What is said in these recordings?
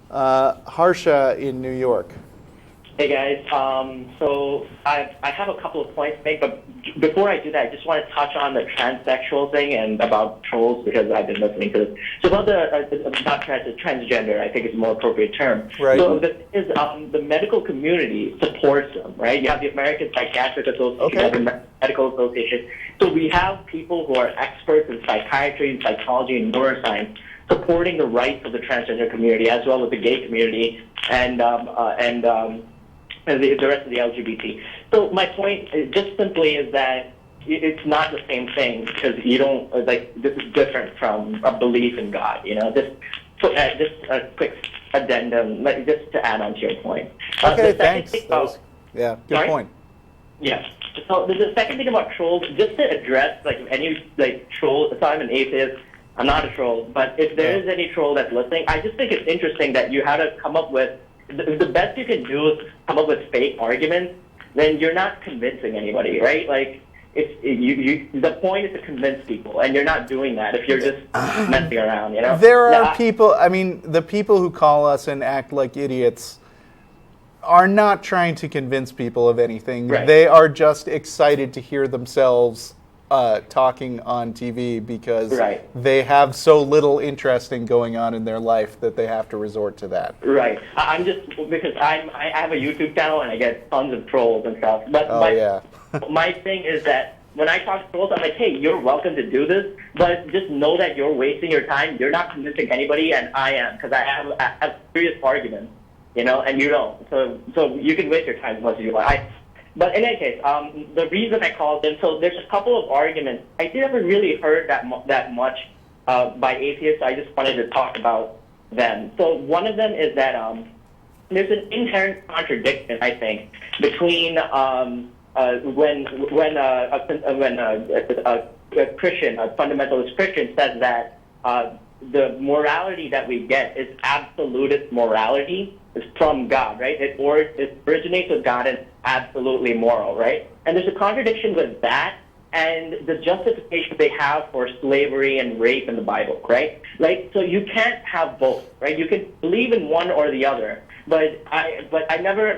Harsha in New York. Hey guys, so I have a couple of points to make, but before I do that, I just want to touch on the transsexual thing and about trolls because I've been listening to this. So about transgender, I think is a more appropriate term. Right. So the medical community supports them, right? You have the American Psychiatric Association, Okay. the Medical Association. So we have people who are experts in psychiatry, psychology, and neuroscience supporting the rights of the transgender community as well as the gay community and the rest of the LGBT. So my point just simply is that it's not the same thing because you don't, this is different from a belief in God, Just a quick addendum, just to add on to your point. Okay, thanks. Good point. Yeah. So the second thing about trolls, just to address any troll, so I'm an atheist, I'm not a troll, but if there is any troll that's listening, I just think it's interesting that you have to come up with the best you can do is come up with fake arguments. Then you're not convincing anybody, right? The point is to convince people, and you're not doing that if you're just messing around. There are people. I mean, the people who call us and act like idiots are not trying to convince people of anything. Right. They are just excited to hear themselves talking on TV because they have so little interesting going on in their life that they have to resort to that. Right. I'm just because I have a YouTube channel and I get tons of trolls and stuff. But my thing is that when I talk to trolls, I'm like, hey, you're welcome to do this, but just know that you're wasting your time. You're not convincing anybody, and I am because I have serious arguments, and you don't. So you can waste your time as much as you like. But in any case, the reason I called in, so there's a couple of arguments. I never really heard that much by atheists, so I just wanted to talk about them. So one of them is that there's an inherent contradiction, I think, between when a Christian, a fundamentalist Christian, says that the morality that we get is absolutist morality. Is from God, right? It originates with God and absolutely moral, right? And there's a contradiction with that and the justification they have for slavery and rape in the Bible, right? So you can't have both, right? You can believe in one or the other, but I never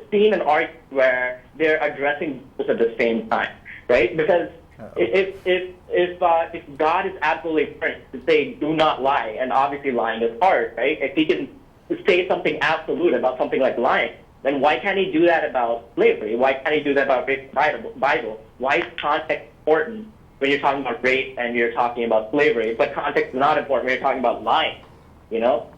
seen an argument where they're addressing both at the same time, right? Because if God is absolutely perfect to say do not lie, and obviously lying is hard, right? If he can say something absolute about something like lying, then why can't he do that about slavery? Why can't he do that about rape in the Bible? Why is context important when you're talking about rape and you're talking about slavery, but context is not important when you're talking about lying?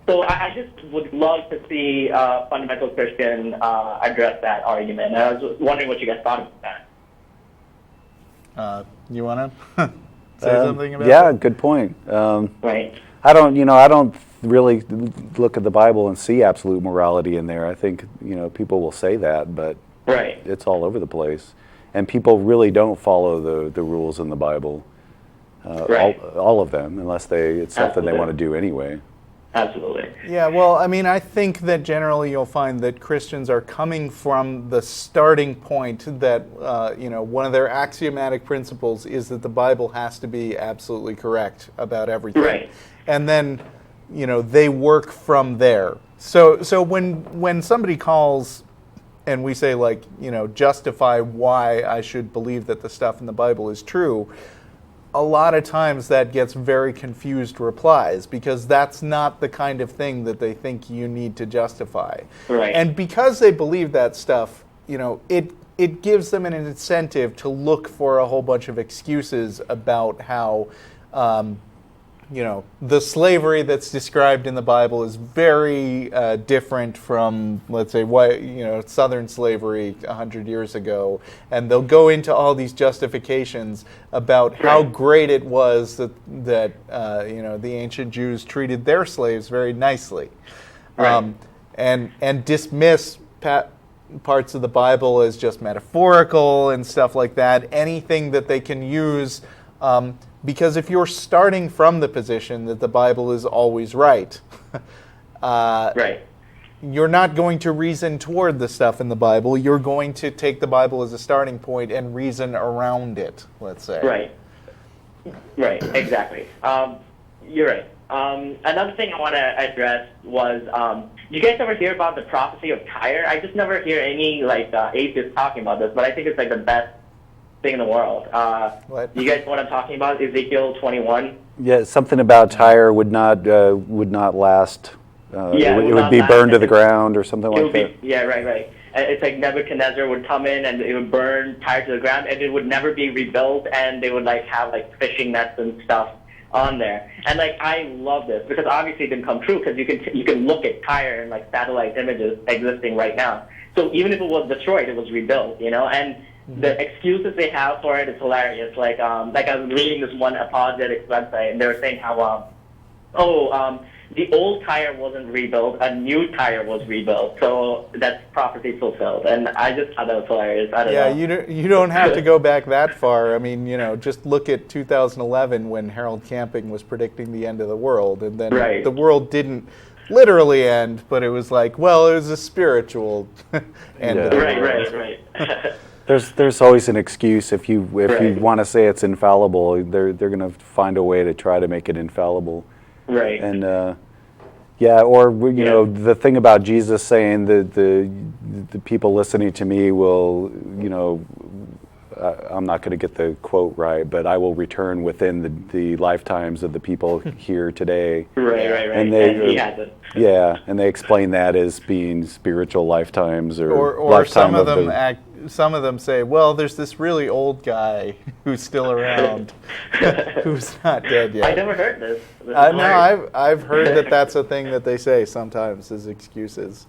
So I just would love to see fundamental Christian address that argument. And I was wondering what you guys thought about that. You want to say something about that? Yeah, good point. Right. I don't really look at the Bible and see absolute morality in there. I think, people will say that, but it's all over the place. And people really don't follow the rules in the Bible, all of them, unless it's something they want to do anyway. Absolutely. Yeah, well, I mean, I think that generally you'll find that Christians are coming from the starting point that, one of their axiomatic principles is that the Bible has to be absolutely correct about everything. Right. And then, they work from there. So when somebody calls and we say, justify why I should believe that the stuff in the Bible is true, a lot of times that gets very confused replies because that's not the kind of thing that they think you need to justify. Right. And because they believe that stuff, it gives them an incentive to look for a whole bunch of excuses about how the slavery that's described in the Bible is very different from, let's say, Southern slavery 100 years ago. And they'll go into all these justifications about how great it was that the ancient Jews treated their slaves very nicely. And dismiss parts of the Bible as just metaphorical and stuff like that. Anything that they can use because if you're starting from the position that the Bible is always right, you're not going to reason toward the stuff in the Bible. You're going to take the Bible as a starting point and reason around it, let's say. Right, exactly. You're right. Another thing I want to address was, you guys ever hear about the prophecy of Tyre? I just never hear any atheists talking about this, but I think it's the best thing in the world. What? You guys know what I'm talking about? Ezekiel 21. Yeah, something about Tyre would not last. It would be burned to the ground or something like that. Yeah, right. It's like Nebuchadnezzar would come in and it would burn Tyre to the ground, and it would never be rebuilt, and they would have fishing nets and stuff on there. And I love this because obviously it didn't come true, because you can look at Tyre and satellite images existing right now. So even if it was destroyed, it was rebuilt, and the excuses they have for it is hilarious. I was reading this one apologetics website, and they were saying how the old Tyre wasn't rebuilt, a new Tyre was rebuilt, so that's prophecy fulfilled. And I just thought that was hilarious. I don't know. You don't have to go back that far. I mean, just look at 2011 when Harold Camping was predicting the end of the world, and then the world didn't literally end, but it was it was a spiritual end. Yeah. Of the world. Right. There's always an excuse if you want to say it's infallible. They're going to find a way to try to make it infallible. Right. And the thing about Jesus saying that the people listening to me will, I'm not going to get the quote right, but I will return within the lifetimes of the people here today. Right. And he has it. Yeah, and they explain that as being spiritual lifetimes or lifetime some of them say, well, there's this really old guy who's still around, who's not dead yet. I never heard this. I've heard that's a thing that they say sometimes as excuses.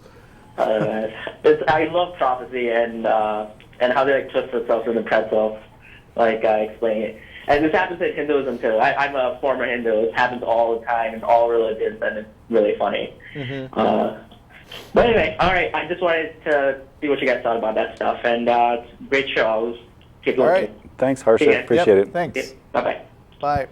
I love prophecy and how they twist themselves in the pretzel, explaining it. And this happens in Hinduism too. I'm a former Hindu. It happens all the time in all religions, and it's really funny. Mm-hmm. But anyway, all right. I just wanted to see what you guys thought about that stuff, and it's a great show. I'll keep looking. All right. Thanks, Harsha. Appreciate it. Thanks. Bye-bye. Bye.